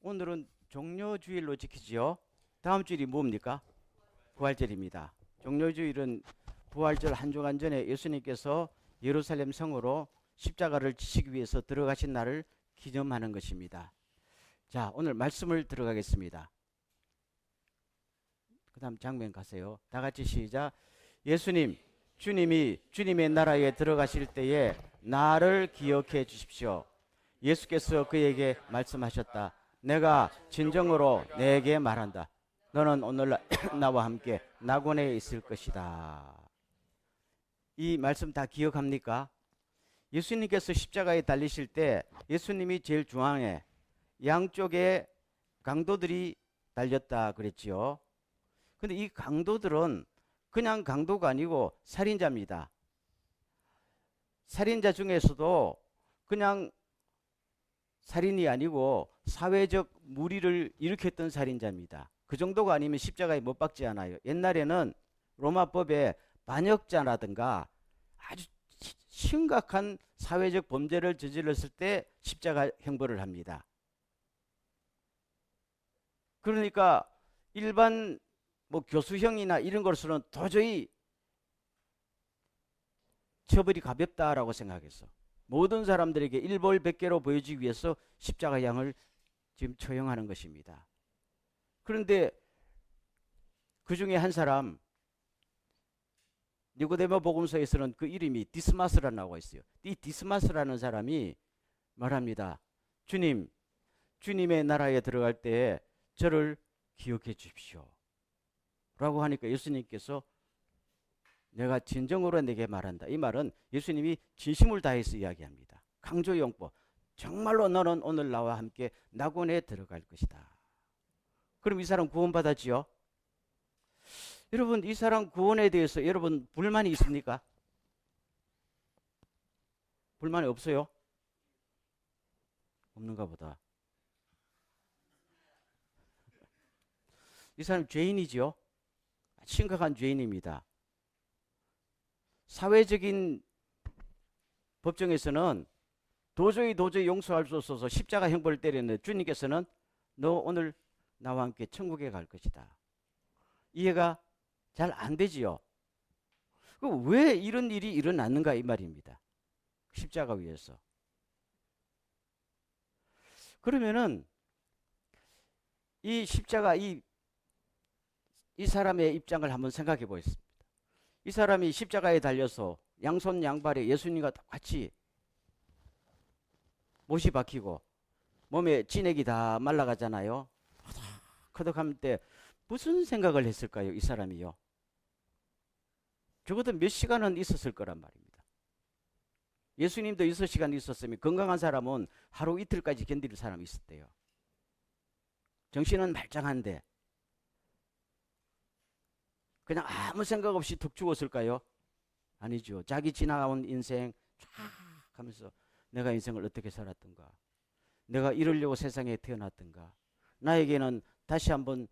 오늘은 종료주일로 지키지요. 다음 주일이 뭡니까? 부활절입니다. 종료주일은 부활절 한 주간 전에 예수님께서 예루살렘 성으로 십자가를 지시기 위해서 들어가신 날을 기념하는 것입니다. 자, 오늘 말씀을 들어가겠습니다. 그 다음 장면 가세요. 다 같이 시작. 예수님, 주님이 주님의 나라에 들어가실 때에 나를 기억해 주십시오. 예수께서 그에게 말씀하셨다. 내가 진정으로 내게 말한다. 너는 오늘 나와 함께 낙원에 있을 것이다. 이 말씀 다 기억합니까? 예수님께서 십자가에 달리실 때 예수님이 제일 중앙에, 양쪽에 강도들이 달렸다 그랬지요. 근데 이 강도들은 그냥 강도가 아니고 살인자입니다. 살인자 중에서도 그냥 살인이 아니고 사회적 무리를 일으켰던 살인자입니다. 그 정도가 아니면 십자가에 못 박지 않아요. 옛날에는 로마법에 반역자라든가 아주 심각한 사회적 범죄를 저질렀을 때 십자가 형벌을 합니다. 그러니까 일반 교수형이나 이런 것으로는 도저히 처벌이 가볍다라고 생각했어. 모든 사람들에게 일벌백계로 보여주기 위해서 십자가 양을 지금 처형하는 것입니다. 그런데 그 중에 한 사람, 니고데모 복음서에서는 그 이름이 디스마스라 나오고 있어요. 이 디스마스라는 사람이 말합니다. 주님, 주님의 나라에 들어갈 때 저를 기억해 주십시오. 라고 하니까 예수님께서 내가 진정으로 내게 말한다. 이 말은 예수님이 진심을 다해서 이야기합니다. 강조용법. 정말로 너는 오늘 나와 함께 낙원에 들어갈 것이다. 그럼 이 사람 구원받았지요? 여러분, 이 사람 구원에 대해서 여러분 불만이 있습니까? 불만이 없어요? 없는가 보다. 이 사람 죄인이지요? 심각한 죄인입니다. 사회적인 법정에서는 도저히 용서할 수 없어서 십자가 형벌을 때렸는데 주님께서는 너 오늘 나와 함께 천국에 갈 것이다. 이해가 잘 안 되지요. 왜 이런 일이 일어났는가 이 말입니다. 십자가 위에서. 그러면은 이 십자가 이 사람의 입장을 한번 생각해 보겠습니다. 이 사람이 십자가에 달려서 양손 양발에 예수님과 똑같이 못이 박히고 몸에 진액이 다 말라가잖아요. 커덕할 때 무슨 생각을 했을까요? 이 사람이요. 적어도 몇 시간은 있었을 거란 말입니다. 예수님도 6시간 있었으면 건강한 사람은 하루 이틀까지 견딜 사람이 있었대요. 정신은 말짱한데 그냥 아무 생각 없이 툭 죽었을까요? 아니죠. 자기 지나온 인생 쫙 하면서 내가 인생을 어떻게 살았던가, 내가 이러려고 세상에 태어났던가, 나에게는 다시 한번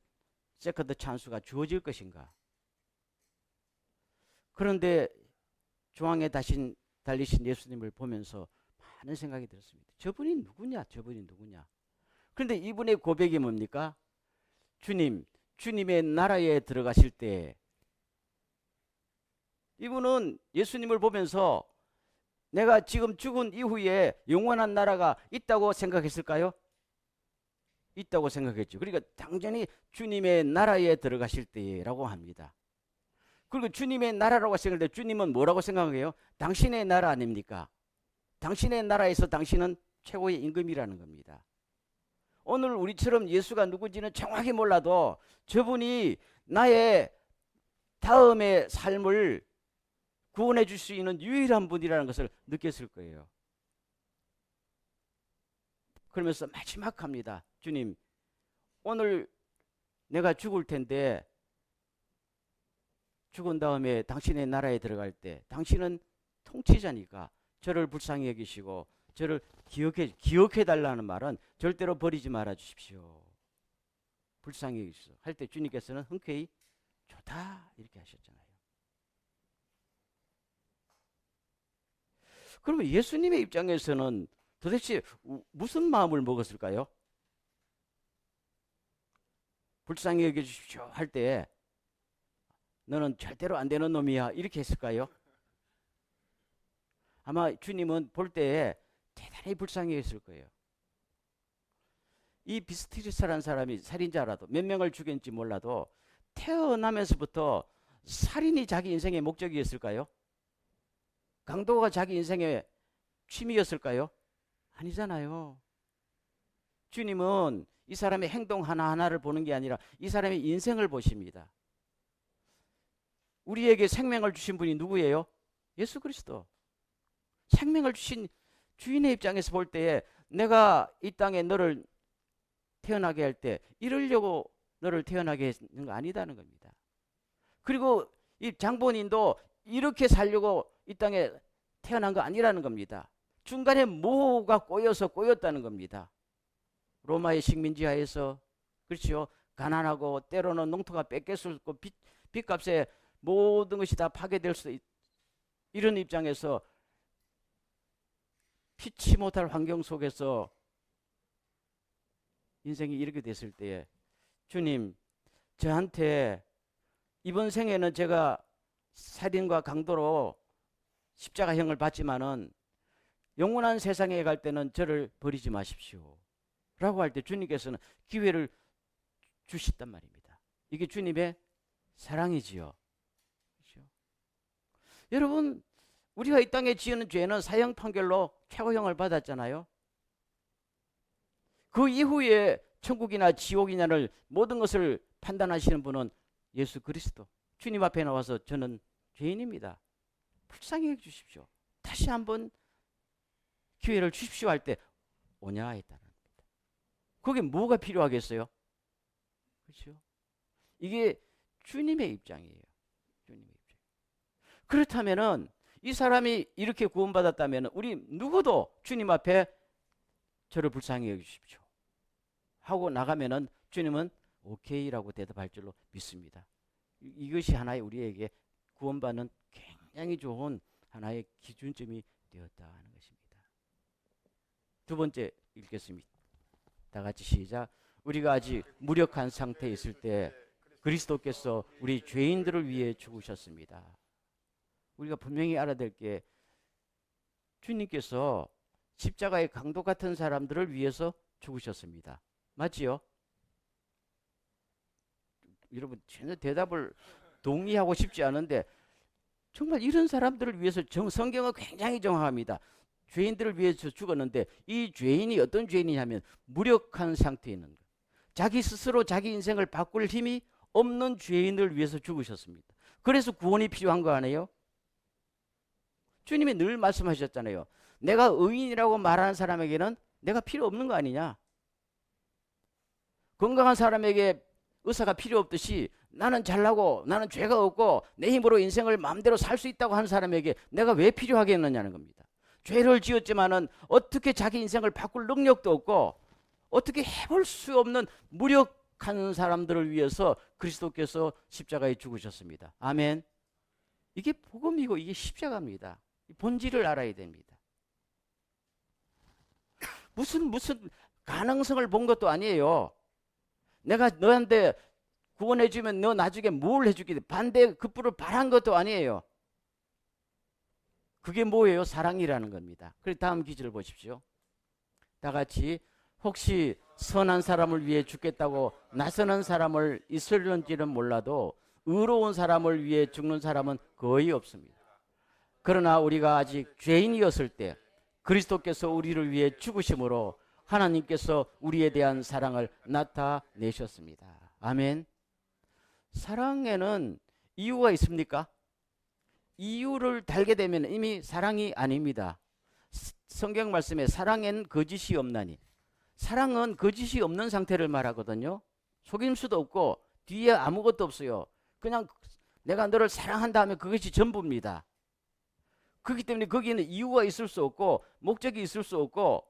세컨드 찬스가 주어질 것인가. 그런데 중앙에 달리신 예수님을 보면서 많은 생각이 들었습니다. 저분이 누구냐? 그런데 이분의 고백이 뭡니까? 주님의 나라에 들어가실 때 이분은 예수님을 보면서 내가 지금 죽은 이후에 영원한 나라가 있다고 생각했을까요? 있다고 생각했죠. 그러니까 당연히 주님의 나라에 들어가실 때라고 합니다. 그리고 주님의 나라라고 생각할 때 주님은 뭐라고 생각해요? 당신의 나라 아닙니까? 당신의 나라에서 당신은 최고의 임금이라는 겁니다. 오늘 우리처럼 예수가 누군지는 정확히 몰라도 저분이 나의 다음의 삶을 구원해 줄 수 있는 유일한 분이라는 것을 느꼈을 거예요. 그러면서 마지막 합니다. 주님, 오늘 내가 죽을 텐데 죽은 다음에 당신의 나라에 들어갈 때 당신은 통치자니까 저를 불쌍히 여기시고 저를 기억해 달라는 말은 절대로 버리지 말아 주십시오. 불쌍히 여기시오. 할 때 주님께서는 흔쾌히 좋다 이렇게 하셨잖아요. 그러면 예수님의 입장에서는 도대체 무슨 마음을 먹었을까요? 불쌍히 여겨주십시오 할 때 너는 절대로 안 되는 놈이야 이렇게 했을까요? 아마 주님은 볼 때에 대단히 불쌍히 했을 거예요. 이 비스트리스라는 사람이 살인자라도 몇 명을 죽였는지 몰라도 태어나면서부터 살인이 자기 인생의 목적이었을까요? 강도가 자기 인생의 취미였을까요? 아니잖아요. 주님은 이 사람의 행동 하나하나를 보는 게 아니라 이 사람의 인생을 보십니다. 우리에게 생명을 주신 분이 누구예요? 예수 그리스도. 생명을 주신 주인의 입장에서 볼 때에 내가 이 땅에 너를 태어나게 할 때 이러려고 너를 태어나게 했는 거 아니다는 겁니다. 그리고 이 장본인도 이렇게 살려고 이 땅에 태어난 거 아니라는 겁니다. 중간에 뭐가 꼬였다는 겁니다. 로마의 식민지 하에서 그렇죠. 가난하고 때로는 농토가 뺏겼을 거 빚값에 모든 것이 다 파괴될 수도 이런 입장에서 피치 못할 환경 속에서 인생이 이렇게 됐을 때에 주님 저한테 이번 생에는 제가 살인과 강도로 십자가형을 받지만은 영원한 세상에 갈 때는 저를 버리지 마십시오 라고 할 때 주님께서는 기회를 주셨단 말입니다. 이게 주님의 사랑이지요. 그렇죠? 여러분 우리가 이 땅에 지은 죄는 사형 판결로 최고형을 받았잖아요. 그 이후에 천국이나 지옥이냐를 모든 것을 판단하시는 분은 예수 그리스도. 주님 앞에 나와서 저는 죄인입니다. 불쌍히 해주십시오. 다시 한번 기회를 주십시오 할 때 오냐 했다는 겁니다. 그게 뭐가 필요하겠어요? 그렇죠? 이게 주님의 입장이에요. 주님의 입장. 그렇다면은 이 사람이 이렇게 구원받았다면 우리 누구도 주님 앞에 저를 불쌍히 여기십시오 하고 나가면은 주님은 오케이라고 대답할 줄로 믿습니다. 이것이 하나의 우리에게 구원받는 굉장히 좋은 하나의 기준점이 되었다 하는 것입니다. 두 번째 읽겠습니다. 다 같이 시작. 우리가 아직 무력한 상태에 있을 때 그리스도께서 우리 죄인들을 위해 죽으셨습니다. 우리가 분명히 알아야 될 게 주님께서 십자가의 강도 같은 사람들을 위해서 죽으셨습니다. 맞지요? 여러분 전혀 대답을 동의하고 싶지 않은데 정말 이런 사람들을 위해서 성경은 굉장히 정확합니다. 죄인들을 위해서 죽었는데 이 죄인이 어떤 죄인이냐면 무력한 상태에 있는 것. 자기 스스로 자기 인생을 바꿀 힘이 없는 죄인을 위해서 죽으셨습니다. 그래서 구원이 필요한 거 아니에요? 주님이 늘 말씀하셨잖아요. 내가 의인이라고 말하는 사람에게는 내가 필요 없는 거 아니냐? 건강한 사람에게 의사가 필요 없듯이 나는 잘나고 나는 죄가 없고 내 힘으로 인생을 마음대로 살 수 있다고 하는 사람에게 내가 왜 필요하겠느냐는 겁니다. 죄를 지었지만은 어떻게 자기 인생을 바꿀 능력도 없고 어떻게 해볼 수 없는 무력한 사람들을 위해서 그리스도께서 십자가에 죽으셨습니다. 아멘. 이게 복음이고 이게 십자가입니다. 본질을 알아야 됩니다. 무슨 가능성을 본 것도 아니에요. 내가 너한테 구원해 주면 너 나중에 뭘 해주게 돼? 반대 급부를 바란 것도 아니에요. 그게 뭐예요? 사랑이라는 겁니다. 그래서 다음 기절을 보십시오. 다 같이 혹시 선한 사람을 위해 죽겠다고 나서는 사람을 있을런지는 몰라도 의로운 사람을 위해 죽는 사람은 거의 없습니다. 그러나 우리가 아직 죄인이었을 때 그리스도께서 우리를 위해 죽으심으로 하나님께서 우리에 대한 사랑을 나타내셨습니다. 아멘. 사랑에는 이유가 있습니까? 이유를 달게 되면 이미 사랑이 아닙니다. 성경 말씀에 사랑엔 거짓이 없나니. 사랑은 거짓이 없는 상태를 말하거든요. 속임수도 없고 뒤에 아무것도 없어요. 그냥 내가 너를 사랑한다 하면 그것이 전부입니다. 그렇기 때문에 거기에는 이유가 있을 수 없고 목적이 있을 수 없고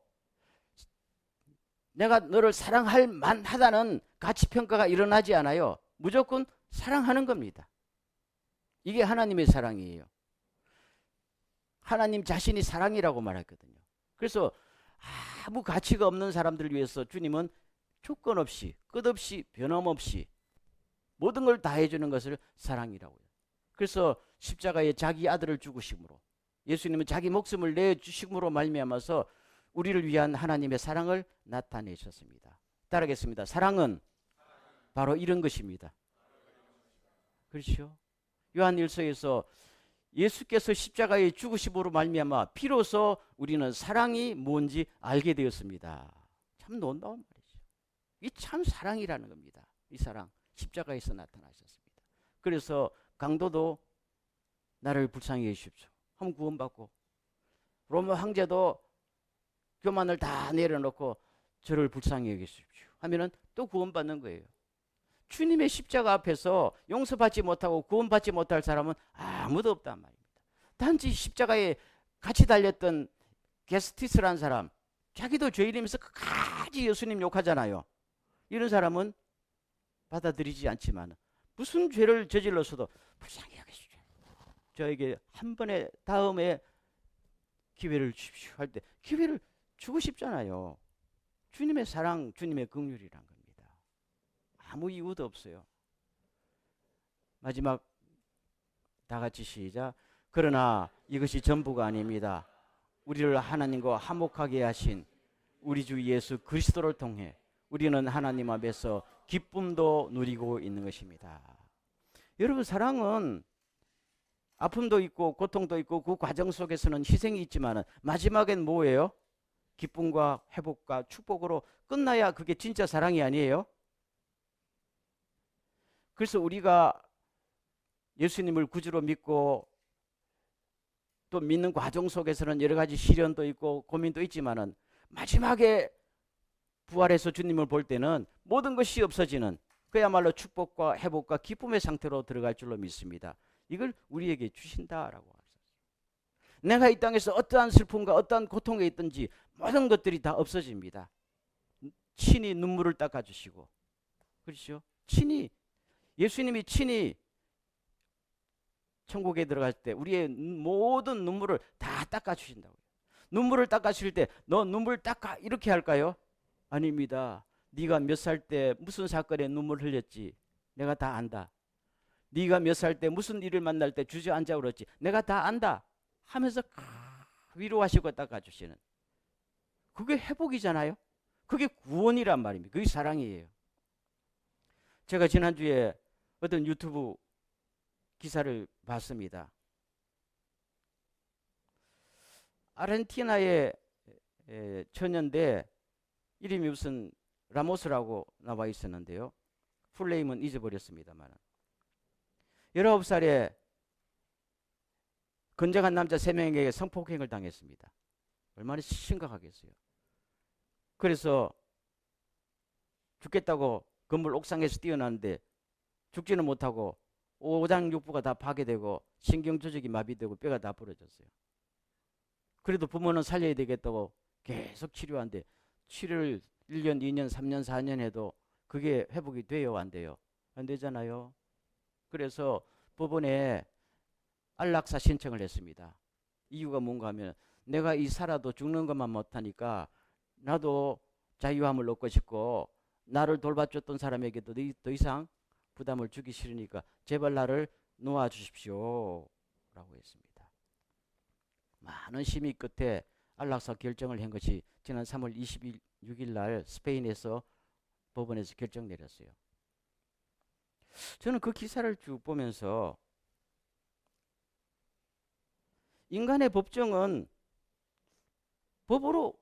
내가 너를 사랑할 만하다는 가치평가가 일어나지 않아요. 무조건 사랑하는 겁니다. 이게 하나님의 사랑이에요. 하나님 자신이 사랑이라고 말했거든요. 그래서 아무 가치가 없는 사람들을 위해서 주님은 조건 없이, 끝없이, 변함없이 모든 걸 다 해주는 것을 사랑이라고 해요. 그래서 십자가에 자기 아들을 죽으심으로, 예수님은 자기 목숨을 내주심으로 말미암아서 우리를 위한 하나님의 사랑을 나타내셨습니다. 따르겠습니다. 사랑은 바로 이런 것입니다. 그렇죠? 요한 1서에서 예수께서 십자가에 죽으심으로 말미암아 비로소 우리는 사랑이 뭔지 알게 되었습니다. 참 놀라운 말이죠. 이 참 사랑이라는 겁니다. 이 사랑, 십자가에서 나타나셨습니다. 그래서 강도도 나를 불쌍히 해주십시오 하면 구원받고, 로마 황제도 교만을 다 내려놓고 저를 불쌍히 여기십시오 하면은 또 구원받는 거예요. 주님의 십자가 앞에서 용서받지 못하고 구원받지 못할 사람은 아무도 없단 말입니다. 단지 십자가에 같이 달렸던 게스티스라는 사람, 자기도 죄인이면서 끝까지 예수님 욕하잖아요. 이런 사람은 받아들이지 않지만 무슨 죄를 저질렀어도 불쌍히 여기십시오, 저에게 한 번에 다음에 기회를 주십시오 할 때 기회를 주고 싶잖아요. 주님의 사랑, 주님의 긍휼이란 겁니다. 아무 이유도 없어요. 마지막 다 같이 시작. 그러나 이것이 전부가 아닙니다. 우리를 하나님과 화목하게 하신 우리 주 예수 그리스도를 통해 우리는 하나님 앞에서 기쁨도 누리고 있는 것입니다. 여러분, 사랑은 아픔도 있고 고통도 있고 그 과정 속에서는 희생이 있지만 마지막엔 뭐예요? 기쁨과 회복과 축복으로 끝나야 그게 진짜 사랑이 아니에요? 그래서 우리가 예수님을 구주로 믿고 또 믿는 과정 속에서는 여러 가지 시련도 있고 고민도 있지만은 마지막에 부활해서 주님을 볼 때는 모든 것이 없어지는 그야말로 축복과 회복과 기쁨의 상태로 들어갈 줄로 믿습니다. 이걸 우리에게 주신다라고 하셨어요. 내가 이 땅에서 어떠한 슬픔과 어떠한 고통에 있든지 모든 것들이 다 없어집니다. 친히 눈물을 닦아주시고, 그렇죠? 친히, 예수님이 친히 천국에 들어갈 때 우리의 모든 눈물을 다 닦아주신다고요. 눈물을 닦아주실 때 너 눈물 닦아 이렇게 할까요? 아닙니다. 네가 몇 살 때 무슨 사건에 눈물 흘렸지 내가 다 안다. 네가 몇 살 때 무슨 일을 만날 때 주저앉아 울었지 내가 다 안다 하면서 위로하시고 닦아주시는, 그게 회복이잖아요. 그게 구원이란 말입니다. 그게 사랑이에요. 제가 지난주에 어떤 유튜브 기사를 봤습니다. 아르헨티나의 처녀인데 이름이 무슨 라모스라고 나와 있었는데요. 풀네임은 잊어버렸습니다만 19살에 건장한 남자 3명에게 성폭행을 당했습니다. 얼마나 심각하겠어요. 그래서 죽겠다고 건물 옥상에서 뛰어났는데 죽지는 못하고 오장육부가 다 파괴되고 신경조직이 마비되고 뼈가 다 부러졌어요. 그래도 부모는 살려야 되겠다고 계속 치료하는데 치료를 1년, 2년, 3년, 4년 해도 그게 회복이 돼요? 안 돼요? 안 되잖아요. 그래서 법원에 안락사 신청을 했습니다. 이유가 뭔가 하면 내가 이 살아도 죽는 것만 못하니까 나도 자유함을 얻고 싶고 나를 돌봐줬던 사람에게도 더 이상 부담을 주기 싫으니까 제발 나를 놓아주십시오 라고 했습니다. 많은 심의 끝에 안락사 결정을 한 것이 지난 3월 26일 날 스페인에서 법원에서 결정 내렸어요. 저는 그 기사를 쭉 보면서 인간의 법정은 법으로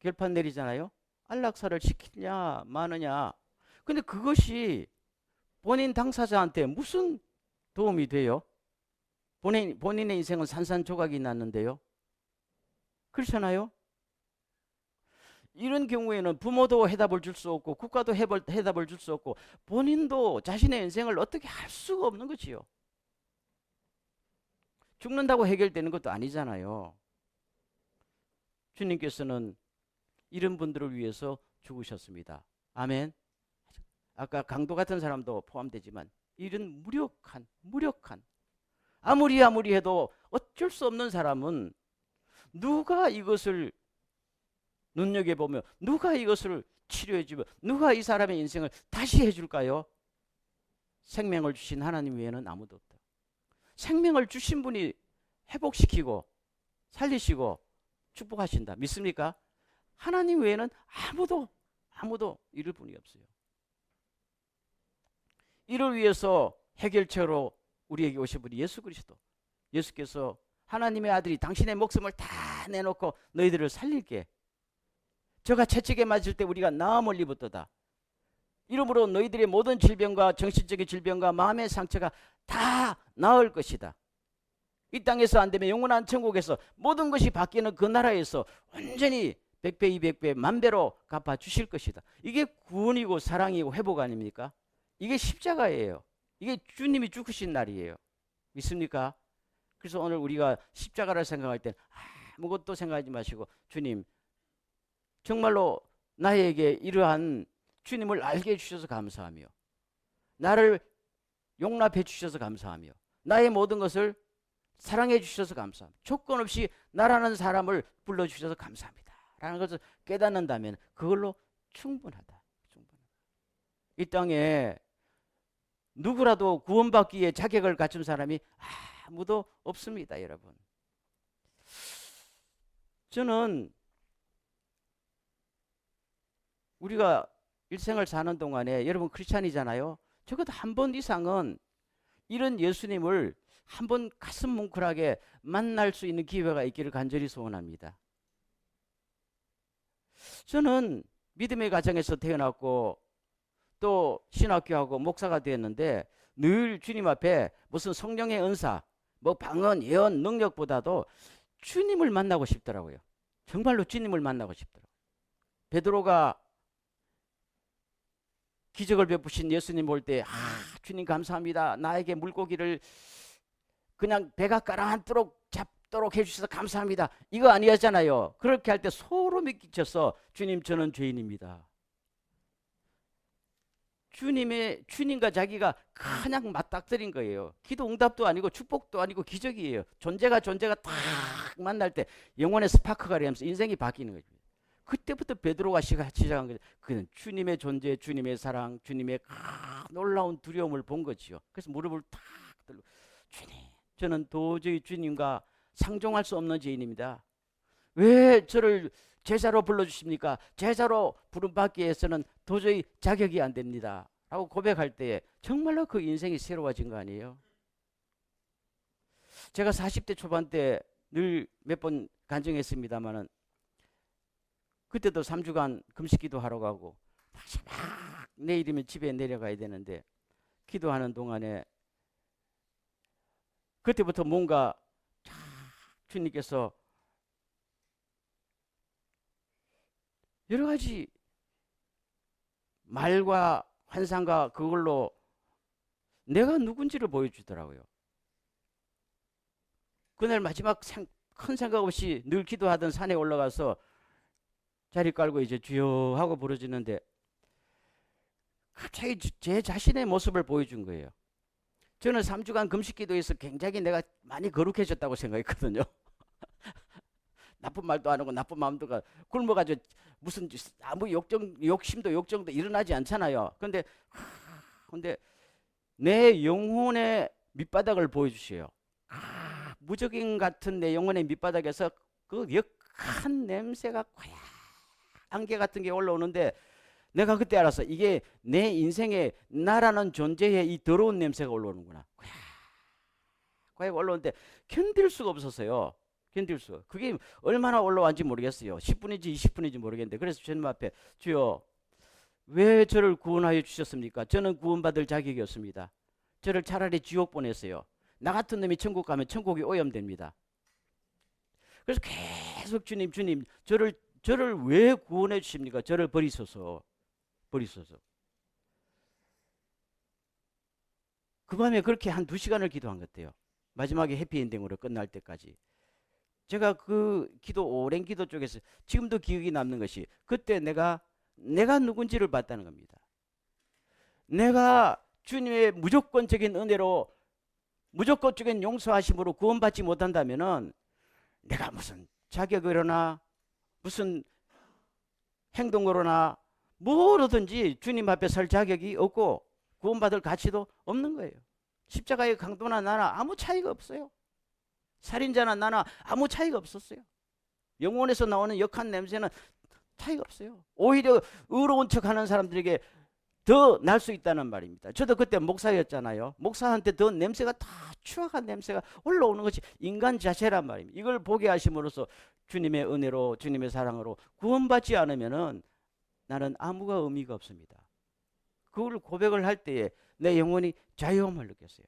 결판 내리잖아요. 안락사를 시키냐 마느냐. 근데 그것이 본인 당사자한테 무슨 도움이 돼요? 본인의 인생은 산산조각이 났는데요. 그렇잖아요. 이런 경우에는 부모도 해답을 줄 수 없고 국가도 해답을 줄 수 없고 본인도 자신의 인생을 어떻게 할 수가 없는 거지요. 죽는다고 해결되는 것도 아니잖아요. 주님께서는 이런 분들을 위해서 죽으셨습니다. 아멘. 아까 강도 같은 사람도 포함되지만 이런 무력한 아무리 해도 어쩔 수 없는 사람은 누가 이것을 눈여겨보며 누가 이것을 치료해주면 누가 이 사람의 인생을 다시 해줄까요? 생명을 주신 하나님 외에는 아무도 없다. 생명을 주신 분이 회복시키고 살리시고 축복하신다. 믿습니까? 하나님 외에는 아무도 이룰 분이 없어요. 이를 위해서 해결책으로 우리에게 오신 분이 예수 그리스도. 예수께서 하나님의 아들이 당신의 목숨을 다 내놓고 너희들을 살릴게. 저가 채찍에 맞을 때 우리가 나 멀리 붙도다. 이러므로 너희들의 모든 질병과 정신적인 질병과 마음의 상처가 다 나을 것이다. 이 땅에서 안 되면 영원한 천국에서 모든 것이 바뀌는 그 나라에서 온전히 100배, 200배, 만배로 갚아주실 것이다. 이게 구원이고 사랑이고 회복 아닙니까? 이게 십자가예요. 이게 주님이 죽으신 날이에요. 믿습니까? 그래서 오늘 우리가 십자가를 생각할 때 아무것도 생각하지 마시고 주님 정말로 나에게 이러한 주님을 알게 해주셔서 감사하며 나를 용납해 주셔서 감사하며 나의 모든 것을 사랑해 주셔서 감사합니다. 조건 없이 나라는 사람을 불러주셔서 감사합니다 라는 것을 깨닫는다면 그걸로 충분하다. 이 땅에 누구라도 구원받기에 자격을 갖춘 사람이 아무도 없습니다. 여러분, 저는 우리가 일생을 사는 동안에 여러분 크리스찬이잖아요. 적어도 한 번 이상은 이런 예수님을 한번 가슴 뭉클하게 만날 수 있는 기회가 있기를 간절히 소원합니다. 저는 믿음의 가정에서 태어났고 또 신학교하고 목사가 되었는데 늘 주님 앞에 무슨 성령의 은사, 뭐 방언, 예언, 능력보다도 주님을 만나고 싶더라고요. 정말로 주님을 만나고 싶더라고요. 베드로가 기적을 베푸신 예수님 볼 때 주님 감사합니다. 나에게 물고기를 그냥 배가 가라앉도록 잡도록 해주셔서 감사합니다. 이거 아니었잖아요. 그렇게 할 때 소름이 끼쳐서 주님 저는 죄인입니다. 주님과 자기가 그냥 맞닥뜨린 거예요. 기도 응답도 아니고 축복도 아니고 기적이에요. 존재가 딱 만날 때 영혼의 스파크가 되면서 인생이 바뀌는 거죠. 그때부터 베드로가 시작한 거죠. 그는 주님의 존재, 주님의 사랑, 주님의 놀라운 두려움을 본 거지요. 그래서 무릎을 탁 들고 주님, 저는 도저히 주님과 상종할 수 없는 죄인입니다. 왜 저를 제자로 불러주십니까? 제자로 부름받기 위해서는 도저히 자격이 안 됩니다 라고 고백할 때에 정말로 그 인생이 새로워진 거 아니에요? 제가 40대 초반 때 늘 몇 번 간증했습니다마는 그때도 3주간 금식 기도하러 가고 다시 막 내일이면 집에 내려가야 되는데 기도하는 동안에 그때부터 뭔가 주님께서 여러 가지 말과 환상과 그걸로 내가 누군지를 보여주더라고요. 그날 마지막 큰 생각 없이 늘 기도하던 산에 올라가서 자리 깔고 이제 주여 하고 부르짖는데 갑자기 제 자신의 모습을 보여준 거예요. 저는 3주간 금식 기도에서 굉장히 내가 많이 거룩해졌다고 생각했거든요. 나쁜 말도 안 하고 나쁜 마음도 굶어가지고 무슨 아무 욕심도 욕정도 일어나지 않잖아요. 근데 내 영혼의 밑바닥을 보여주셔요. 무적인 같은 내 영혼의 밑바닥에서 그 역한 냄새가 안개 같은 게 올라오는데 내가 그때 알았어. 이게 내 인생에 나라는 존재의 이 더러운 냄새가 올라오는구나. 과연 올라오는데 견딜 수가 없었어요. 견딜 수. 그게 얼마나 올라왔는지 모르겠어요. 10분인지 20분인지 모르겠는데 그래서 주님 앞에 주여 왜 저를 구원하여 주셨습니까? 저는 구원받을 자격이 없습니다. 저를 차라리 지옥 보냈어요. 나 같은 놈이 천국 가면 천국이 오염됩니다. 그래서 계속 주님 저를 왜 구원해 주십니까? 저를 버리소서. 그 밤에 그렇게 한 2시간을 기도한 것 같아요. 마지막에 해피엔딩으로 끝날 때까지. 제가 그 기도 오랜 기도 쪽에서 지금도 기억이 남는 것이 그때 내가 누군지를 봤다는 겁니다. 내가 주님의 무조건적인 은혜로 무조건적인 용서하심으로 구원받지 못한다면은 내가 무슨 자격으로나 무슨 행동으로나 뭐로든지 주님 앞에 설 자격이 없고 구원받을 가치도 없는 거예요. 십자가의 강도나 나나 아무 차이가 없어요. 살인자나 나나 아무 차이가 없었어요. 영혼에서 나오는 역한 냄새는 차이가 없어요. 오히려 의로운 척하는 사람들에게 더 날 수 있다는 말입니다. 저도 그때 목사였잖아요. 목사한테 더 냄새가 다 추악한 냄새가 올라오는 것이 인간 자체란 말입니다. 이걸 보게 하심으로써 주님의 은혜로 주님의 사랑으로 구원받지 않으면은 나는 아무가 의미가 없습니다. 그걸 고백을 할 때에 내 영혼이 자유함을 느꼈어요.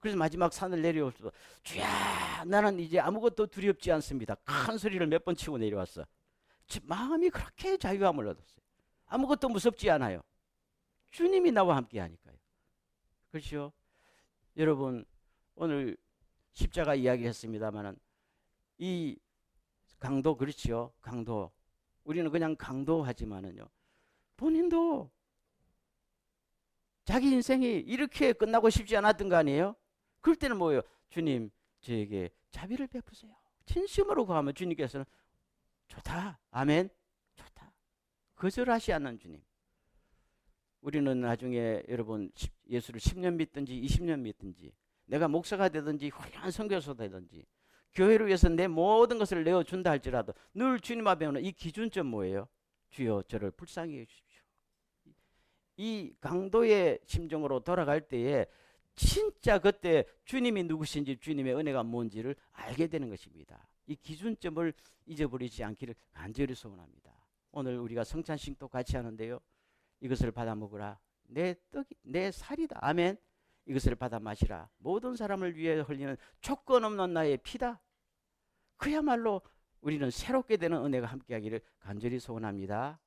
그래서 마지막 산을 내려올 때도 주야 나는 이제 아무것도 두렵지 않습니다. 큰 소리를 몇 번 치고 내려왔어. 마음이 그렇게 자유함을 얻었어요. 아무것도 무섭지 않아요. 주님이 나와 함께 하니까요. 그렇죠? 여러분 오늘 십자가 이야기했습니다마는 이 강도 그렇지요. 강도 우리는 그냥 강도하지만은요. 본인도 자기 인생이 이렇게 끝나고 싶지 않았던 거 아니에요? 그럴 때는 뭐예요? 주님 저에게 자비를 베푸세요. 진심으로 구하면 주님께서는 좋다. 아멘. 좋다. 거절하지 않는 주님. 우리는 나중에 여러분 예수를 10년 믿든지 20년 믿든지 내가 목사가 되든지 훌륭한 선교사 되든지 교회를 위해서 내 모든 것을 내어준다 할지라도 늘 주님 앞에 오는 이 기준점 뭐예요? 주여 저를 불쌍히 해주십시오. 이 강도의 심정으로 돌아갈 때에 진짜 그때 주님이 누구신지 주님의 은혜가 뭔지를 알게 되는 것입니다. 이 기준점을 잊어버리지 않기를 간절히 소원합니다. 오늘 우리가 성찬식도 같이 하는데요. 이것을 받아 먹으라. 내 떡이 내 살이다. 아멘. 이것을 받아 마시라. 모든 사람을 위해 흘리는 조건 없는 나의 피다. 그야말로 우리는 새롭게 되는 은혜가 함께하기를 간절히 소원합니다.